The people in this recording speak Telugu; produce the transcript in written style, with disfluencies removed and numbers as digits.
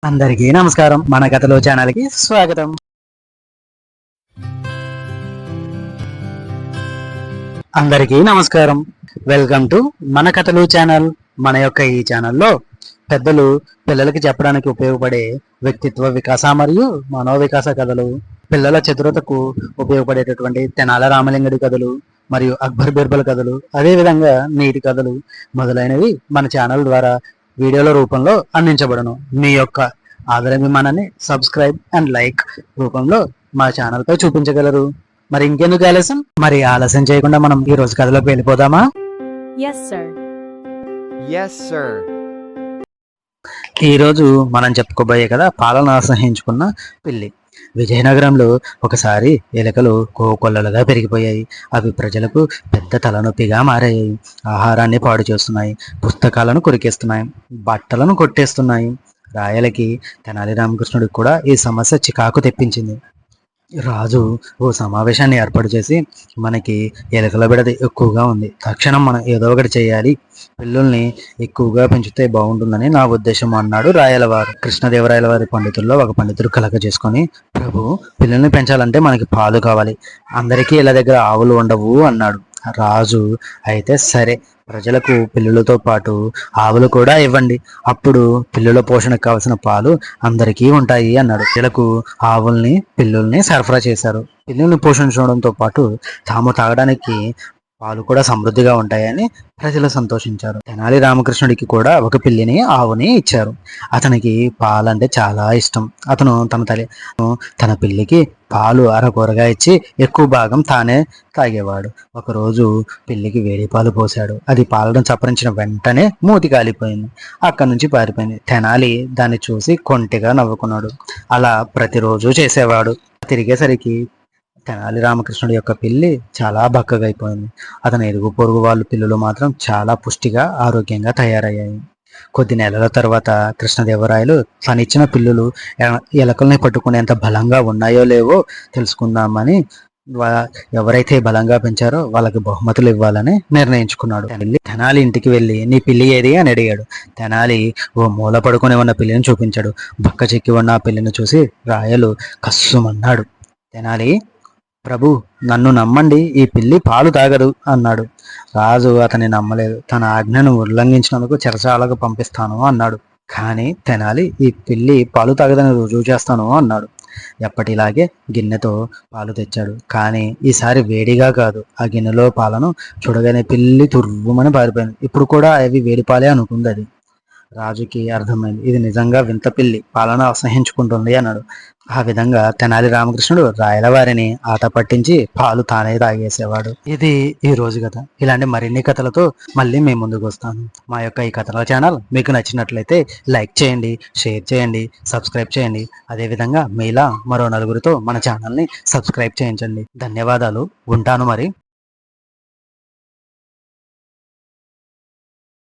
అందరికీ నమస్కారం. మన కథలో ఛానల్ కి స్వాగతం. అందరికీ నమస్కారం. వెల్కమ్ టు మన కథలు ఛానల్. మన యొక్క ఈ ఛానల్లో పెద్దలు పిల్లలకి చెప్పడానికి ఉపయోగపడే వ్యక్తిత్వ వికాస మరియు మనోవికాస కథలు, పిల్లల చతురతకు ఉపయోగపడేటటువంటి తెనాల రామలింగడి కథలు మరియు అక్బర్ బీర్బల్ కథలు, అదేవిధంగా నీతి కథలు మొదలైనవి మన ఛానల్ ద్వారా వీడియోల రూపంలో అందించబడను. మీ యొక్క ఆదరాభిమానాన్ని సబ్స్క్రైబ్ అండ్ లైక్ రూపంలో మా ఛానల్ పై చూపించగలరు. మరి ఇంకెందుకు ఆలస్యం? మరి ఆలస్యం చేయకుండా మనం ఈ రోజు కథలోకి వెళ్ళిపోదామా? Yes, sir. Yes, sir. ఈ రోజు మనం చెప్పుకోబోయే కదా పాలన అసహించుకున్న పిల్లి. విజయనగరంలో ఒకసారి ఎలుకలు కోకొల్లలుగా పెరిగిపోయాయి. అవి ప్రజలకు పెద్ద తలనొప్పిగా మారాయి. ఆహారాన్ని పాడు చేస్తున్నాయి, పుస్తకాలను కొరికేస్తున్నాయి, బట్టలను కొట్టేస్తున్నాయి. రాయలకి తెనాలి రామకృష్ణుడికి కూడా ఈ సమస్య చికాకు తెప్పించింది. రాజు ఓ సమావేశాన్ని ఏర్పాటు చేసి, మనకి ఎలుకల బిడద ఎక్కువగా ఉంది, తక్షణం మనం ఏదో ఒకటి చేయాలి, పిల్లుల్ని ఎక్కువగా పెంచితే బాగుంటుందని నా ఉద్దేశం అన్నాడు రాయలవారు. కృష్ణదేవరాయల వారి పండితుల్లో ఒక పండితుడు కలగ చేసుకొని, ప్రభు, పిల్లుల్ని పెంచాలంటే మనకి పాలు కావాలి, అందరికీ ఇలా దగ్గర ఆవులు ఉండవు అన్నాడు. రాజు అయితే సరే, ప్రజలకు పిల్లులతో పాటు ఆవులు కూడా ఇవ్వండి, అప్పుడు పిల్లుల పోషణకు కావలసిన పాలు అందరికీ ఉంటాయి అన్నాడు. ప్రజలకు ఆవుల్ని పిల్లుల్ని సరఫరా చేశారు. పిల్లుల్ని పోషించడంతో పాటు తాము తాగడానికి పాలు కూడా సమృద్ధిగా ఉంటాయని ప్రజలు సంతోషించారు. తెనాలి రామకృష్ణుడికి కూడా ఒక పిల్లిని ఆవుని ఇచ్చారు. అతనికి పాలంటే చాలా ఇష్టం. అతను తన పిల్లికి పాలు అరకొరగా ఇచ్చి ఎక్కువ భాగం తానే తాగేవాడు. ఒకరోజు పిల్లికి వేడి పాలు పోశాడు. అది పాలను చప్పరించిన వెంటనే మూతి కాలిపోయింది. అక్కడి నుంచి పారిపోయింది. తెనాలి దాన్ని చూసి కొంటిగా నవ్వుకున్నాడు. అలా ప్రతిరోజు చేసేవాడు. తిరిగేసరికి తెనాలి రామకృష్ణుడి యొక్క పిల్లి చాలా బక్కగా అయిపోయింది. అతని ఎరుగు పొరుగు వాళ్ళు పిల్లులు మాత్రం చాలా పుష్టిగా ఆరోగ్యంగా తయారయ్యాయి. కొద్ది నెలల తర్వాత కృష్ణదేవరాయలు తనిచ్చిన పిల్లులు ఎలకల్ని పట్టుకునేంత బలంగా ఉన్నాయో లేవో తెలుసుకుందామని ఎవరైతే బలంగా పెంచారో వాళ్ళకి బహుమతులు ఇవ్వాలని నిర్ణయించుకున్నాడు. తెనాలి ఇంటికి వెళ్ళి, నీ పిల్లి ఏది అని అడిగాడు. తెనాలి ఓ మూల పడుకుని ఉన్న పిల్లిని చూపించాడు. బక్క చెక్కి ఉన్న ఆ పిల్లిని చూసి రాయలు కస్సుమన్నాడు. తెనాలి, ప్రభు, నన్ను నమ్మండి, ఈ పిల్లి పాలు తాగదు అన్నాడు. రాజు అతన్ని నమ్మలేదు. తన ఆజ్ఞను ఉల్లంఘించినందుకు చెరసాలకు పంపిస్తాను అన్నాడు. కానీ తెనాలి, ఈ పిల్లి పాలు తాగదని రుజువు చేస్తాను అన్నాడు. ఎప్పటిలాగే గిన్నెతో పాలు తెచ్చాడు. కానీ ఈసారి వేడిగా కాదు. ఆ గిన్నెలో పాలను చూడగానే పిల్లి తుర్రుమని పారిపోయింది. ఇప్పుడు కూడా అవి వేడి పాలే అనుకుంది. అది రాజుకి అర్థమైంది, ఇది నిజంగా వింత పిల్లి, పాలన అసహించుకుంటుంది అన్నాడు. ఆ విధంగా తెనాలి రామకృష్ణుడు రాయలవారిని ఆట పట్టించి పాలు తానే తాగేసేవాడు. ఇది ఈ రోజు కథ. ఇలాంటి మరిన్ని కథలతో మళ్ళీ మేము ముందుకు వస్తాను. మా యొక్క ఈ కథల ఛానల్ మీకు నచ్చినట్లయితే లైక్ చేయండి, షేర్ చేయండి, సబ్స్క్రైబ్ చేయండి. అదేవిధంగా మీలా మరో నలుగురితో మన ఛానల్ని సబ్స్క్రైబ్ చేయించండి. ధన్యవాదాలు. ఉంటాను మరి.